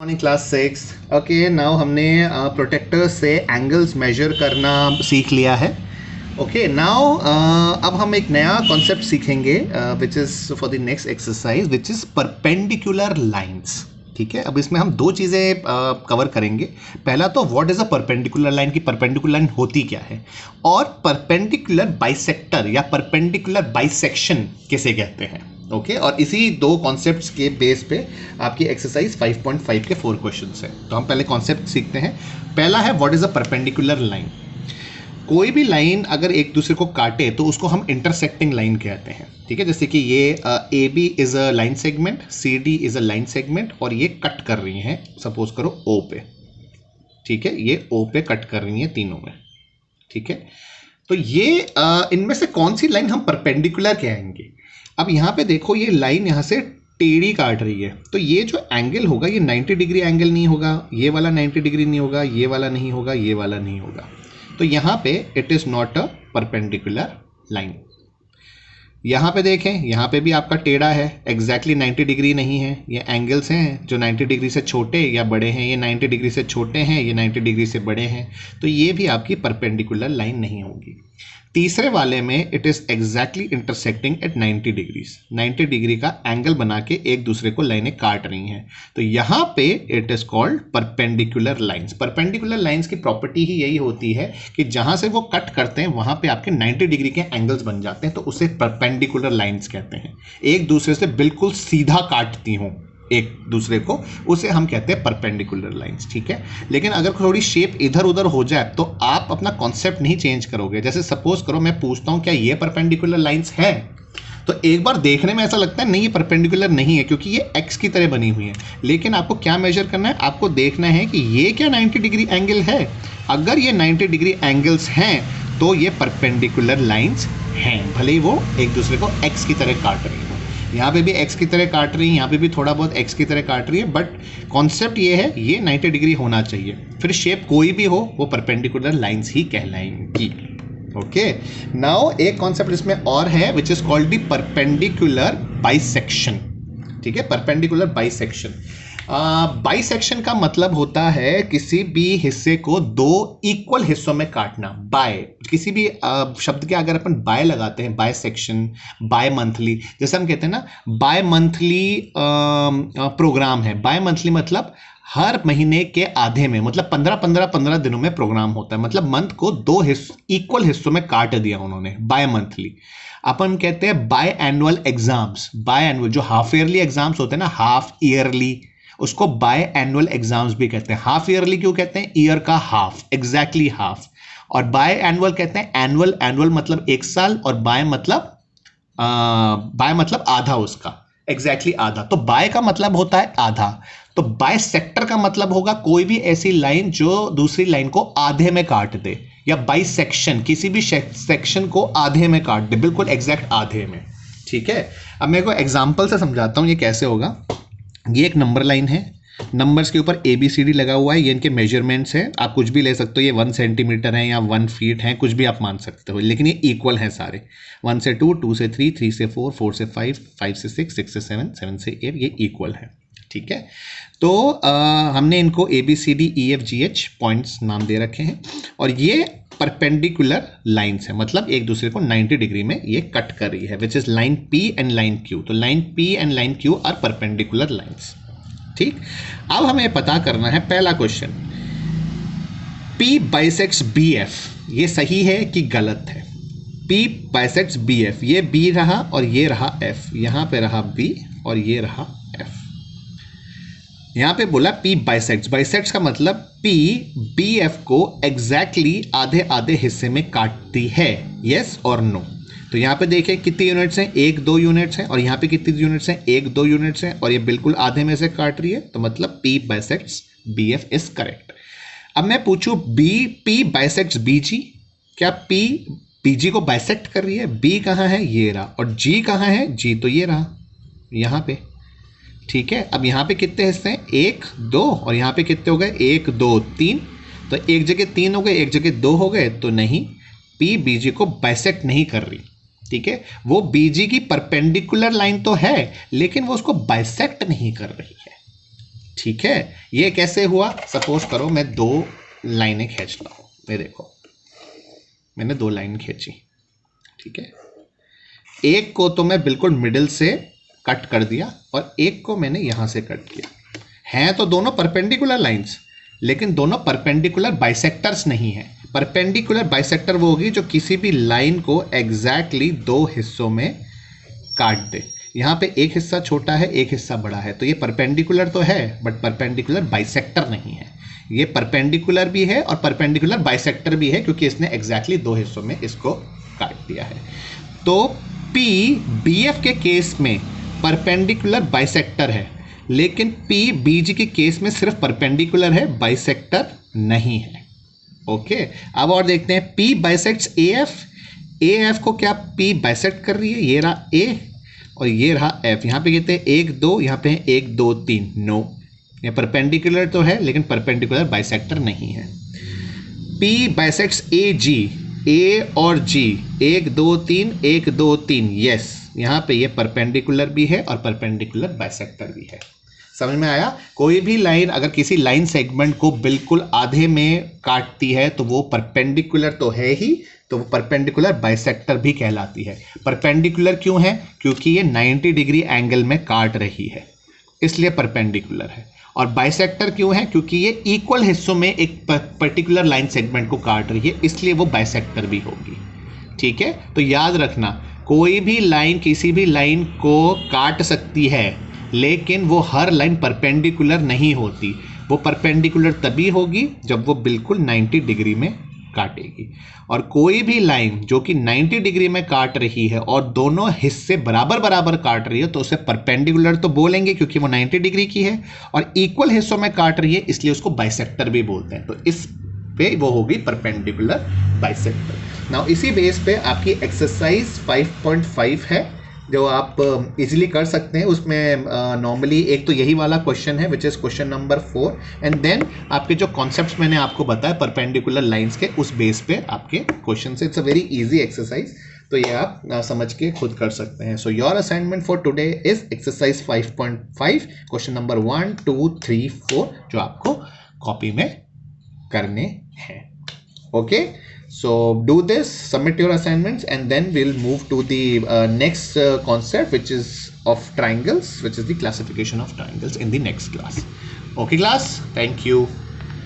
Morning class 6। Okay, now हमने protector से angles major करना सीख लिया है। ओके, नाउ अब हम एक नया कॉन्सेप्ट सीखेंगे which is for the next exercise which is perpendicular lines. ठीक है, अब इसमें हम दो चीज़ें कवर करेंगे। पहला तो what is a perpendicular line, की परपेंडिकुलर लाइन होती क्या है, और परपेंडिकुलर बाइसेक्टर या परपेंडिकुलर बाइसेक्शन किसे कहते हैं। ओके और इसी दो कॉन्सेप्ट्स के बेस पे आपकी एक्सरसाइज 5.5 के 4 क्वेश्चंस हैं। तो हम पहले कॉन्सेप्ट सीखते हैं। पहला है what is a perpendicular line. कोई भी लाइन अगर एक दूसरे को काटे तो उसको हम इंटरसेक्टिंग लाइन कहते हैं। ठीक है, जैसे कि ये A B is a line segment, C D is a line segment, और ये कट कर रही हैं, सपोज करो ओ पे। ठीक है, ये ओ पे कट कर रही हैं तीनों में। ठीक है, तो ये इनमें से कौन सी लाइन हम परपेंडिकुलर कहेंगे। अब यहाँ पे देखो, ये लाइन यहाँ से टेढ़ी काट रही है, तो ये जो एंगल होगा ये 90 डिग्री एंगल नहीं होगा, ये वाला 90 डिग्री नहीं होगा, ये वाला नहीं होगा, ये वाला नहीं होगा। तो यहाँ पे it is not a perpendicular line. यहाँ पे देखें, यहाँ पे भी आपका टेढ़ा है, एग्जैक्टली 90 डिग्री नहीं है। ये एंगल्स हैं जो 90 डिग्री से छोटे या बड़े हैं, ये 90 डिग्री से छोटे हैं, ये 90 डिग्री से बड़े हैं, तो ये भी आपकी परपेंडिकुलर लाइन नहीं होगी। तीसरे वाले में it is exactly intersecting at 90 degrees, 90 degree का एंगल बना के एक दूसरे को लाइनें काट रही हैं, तो यहाँ पे it is called perpendicular lines. Perpendicular lines की प्रॉपर्टी ही यही होती है कि जहां से वो कट करते हैं वहां पे आपके 90 डिग्री के एंगल्स बन जाते हैं, तो उसे परपेंडिकुलर लाइंस कहते हैं। एक दूसरे से बिल्कुल सीधा काटती हूँ एक दूसरे को, उसे हम कहते हैं परपेंडिकुलर लाइंस। ठीक है, लेकिन अगर थोड़ी शेप इधर उधर हो जाए तो आप अपना कॉन्सेप्ट नहीं चेंज करोगे। जैसे सपोज करो मैं पूछता हूं क्या ये परपेंडिकुलर लाइंस है, तो एक बार देखने में ऐसा लगता है नहीं ये परपेंडिकुलर नहीं है क्योंकि ये एक्स की तरह बनी हुई है, लेकिन आपको क्या मेजर करना है, आपको देखना है कि ये क्या 90 डिग्री एंगल है। अगर ये 90 डिग्री एंगल्स हैं तो ये परपेंडिकुलर लाइंस हैं, भले ही वो एक दूसरे को एक्स की तरह काट रही है। यहाँ पे भी x की तरह काट रही है, यहाँ पे भी थोड़ा बहुत x की तरह काट रही है, बट कॉन्सेप्ट ये है ये 90 डिग्री होना चाहिए, फिर शेप कोई भी हो वो परपेंडिकुलर लाइंस ही कहलाएंगी। ओके, नाउ एक कॉन्सेप्ट इसमें और है which is called the perpendicular bisection. ठीक है, परपेंडिकुलर बाइसेक्शन। बाइसेक्शन का मतलब होता है किसी भी हिस्से को दो इक्वल हिस्सों में काटना। बाय, किसी भी शब्द के अगर अपन बाय लगाते हैं, बाइसेक्शन, बाय मंथली, जैसे हम कहते हैं ना बाय मंथली प्रोग्राम है। बाय मंथली मतलब हर महीने के आधे में, मतलब 15 दिनों में प्रोग्राम होता है, मतलब मंथ को दो इक्वल हिस्सों में काट दिया उन्होंने, बाय मंथली। अपन कहते हैं by annual exams, by annual जो हाफ ईयरली एग्जाम्स होते हैं ना, हाफ ईयरली, उसको बाय एनुअल एग्जाम्स भी कहते हैं। हाफ ईयरली क्यों कहते हैं, ईयर का हाफ, एग्जैक्टली हाफ। और बाय एनुअल कहते हैं एनुअल, एनुअल मतलब एक साल, और बाय मतलब आधा उसका, एग्जैक्टली आधा। तो बाय का मतलब होता है आधा, तो बाय सेक्टर का मतलब होगा कोई भी ऐसी लाइन जो दूसरी लाइन को आधे में काट दे, या बाई सेक्शन किसी भी सेक्शन को आधे में काट दे, बिल्कुल एग्जैक्ट आधे में। ठीक है, अब मैं को एग्जाम्पल से समझाता हूं ये कैसे होगा। ये एक नंबर लाइन है, नंबर्स के ऊपर ABCD लगा हुआ है, ये इनके मेजरमेंट्स हैं, आप कुछ भी ले सकते हो, ये 1 सेंटीमीटर है या 1 फीट है, कुछ भी आप मान सकते हो, लेकिन ये इक्वल हैं सारे। 1 से 2, 2 से 3, 3 से 4, 4 से 5, 5 से 6, 6 से 7, 7 से 8, ये इक्वल है। ठीक है, तो हमने इनको ABCDEFGH पॉइंट्स नाम दे रखे हैं, और ये परपेंडिकुलर लाइंस है, मतलब एक दूसरे को 90 डिग्री में ये कट कर रही है, which is line P and line Q। तो line P and line Q are perpendicular lines. ठीक, अब हमें पता करना है पहला क्वेश्चन, P बाइसेक्ट्स BF, ये सही है कि गलत है। P बाइसेक्ट्स BF, ये B रहा और ये रहा F, यहां पे रहा B और ये रहा F। यहां पे बोला P बाइसेक्ट्स, बाइसेक्ट्स का मतलब P BF को एग्जैक्टली आधे आधे हिस्से में काटती है, यस और नो। तो यहाँ पे देखिए कितनी यूनिट्स हैं, 1 2 यूनिट्स हैं, और यहाँ पे कितनी यूनिट्स हैं, 1 2 यूनिट्स हैं, और ये बिल्कुल आधे में से काट रही है, तो मतलब P bisects BF is correct. अब मैं पूछूं P बाइसेक्ट्स BG, क्या P BG को बाइसेक्ट कर रही है? B कहाँ है, ये रहा, और G कहाँ है, G तो ये रहा यहाँ पे। ठीक है, अब यहाँ पे कितने हिस्से हैं, 1 2, और यहाँ पे कितने हो गए, 1 2 3, तो एक जगह 3 हो गए, एक जगह 2 हो गए, तो नहीं, P BG को बाइसेक्ट नहीं कर रही। ठीक है, वो BG की परपेंडिकुलर लाइन तो है, लेकिन वो उसको बाइसेक्ट नहीं कर रही है। ठीक है, ये कैसे हुआ? सपोज करो मैं दो लाइनें खींचता हूं, ये देखो मैंने दो लाइन खींची, ठीक है, एक को तो मैं बिल्कुल मिडिल से कट कर दिया और एक को मैंने यहां से कट किया। हैं तो दोनों परपेंडिकुलर लाइंस, लेकिन दोनों परपेंडिकुलर बाइसेक्टर्स नहीं है। परपेंडिकुलर बाइसेक्टर वो होगी जो किसी भी लाइन को एग्जैक्टली दो हिस्सों में काट दे। यहाँ पे एक हिस्सा छोटा है, एक हिस्सा बड़ा है, तो ये परपेंडिकुलर तो है बट परपेंडिकुलर बाइसेक्टर नहीं है। ये परपेंडिकुलर भी है और परपेंडिकुलर बाइसेक्टर भी है क्योंकि इसने एग्जैक्टली दो हिस्सों में इसको काट दिया है। तो P BF के केस में परपेंडिकुलर बाइसेक्टर है, लेकिन P BG के केस में सिर्फ परपेंडिकुलर है, बाइसेक्टर नहीं है। ओके, अब और देखते हैं P बाइसेक्ट्स AF। AF को क्या P बाइसेक्ट कर रही है? ये रहा A और ये रहा F। यहाँ पे कहते हैं 1 2, यहाँ पे 1 2 3। नो, ये परपेंडिकुलर तो है लेकिन परपेंडिकुलर बाइसेक्टर नहीं है। P बाइसेक्ट्स AG, A और G, 1 2 3 1 2 3। यस, यहाँ पे ये परपेंडिकुलर भी है और परपेंडिकुलर बाइसेक्टर भी है। समझ में आया? कोई भी लाइन अगर किसी लाइन सेगमेंट को बिल्कुल आधे में काटती है तो वो परपेंडिकुलर तो है ही, तो वो परपेंडिकुलर बाइसेक्टर भी कहलाती है। परपेंडिकुलर क्यों है? क्योंकि ये 90 डिग्री एंगल में काट रही है, इसलिए परपेंडिकुलर है। और बाइसेक्टर क्यों है? क्योंकि ये इक्वल हिस्सों में एक पर्टिकुलर लाइन सेगमेंट को काट रही है, इसलिए वो बाइसेक्टर भी होगी। ठीक है, तो याद रखना, कोई भी लाइन किसी भी लाइन को काट सकती है, लेकिन वो हर लाइन परपेंडिकुलर नहीं होती। वो परपेंडिकुलर तभी होगी जब वो बिल्कुल 90 डिग्री में काटेगी। और कोई भी लाइन जो कि 90 डिग्री में काट रही है और दोनों हिस्से बराबर बराबर काट रही है तो उसे परपेंडिकुलर तो बोलेंगे क्योंकि वो 90 डिग्री की है, और इक्वल हिस्सों में काट रही है इसलिए उसको बाइसेक्टर भी बोलते हैं। तो इस पे वो होगी परपेंडिकुलर बाइसेक्टर। नाउ इसी बेस पे आपकी एक्सरसाइज 5.5 है जो आप इजीली कर सकते हैं। उसमें नॉर्मली एक तो यही वाला क्वेश्चन है which is question number 4, and then आपके जो कॉन्सेप्ट्स मैंने आपको बताया परपेंडिकुलर लाइंस के, उस बेस पे आपके क्वेश्चन से। It's a very easy exercise, तो ये आप समझ के खुद कर सकते हैं। So your assignment for today is exercise 5.5 question number 1 2 3 4 जो आपको कॉपी में करने हैं। Okay, so do this, submit your assignments, and then we'll move to the next concept which is of triangles, which is the classification of triangles in the next class. Okay class, thank you.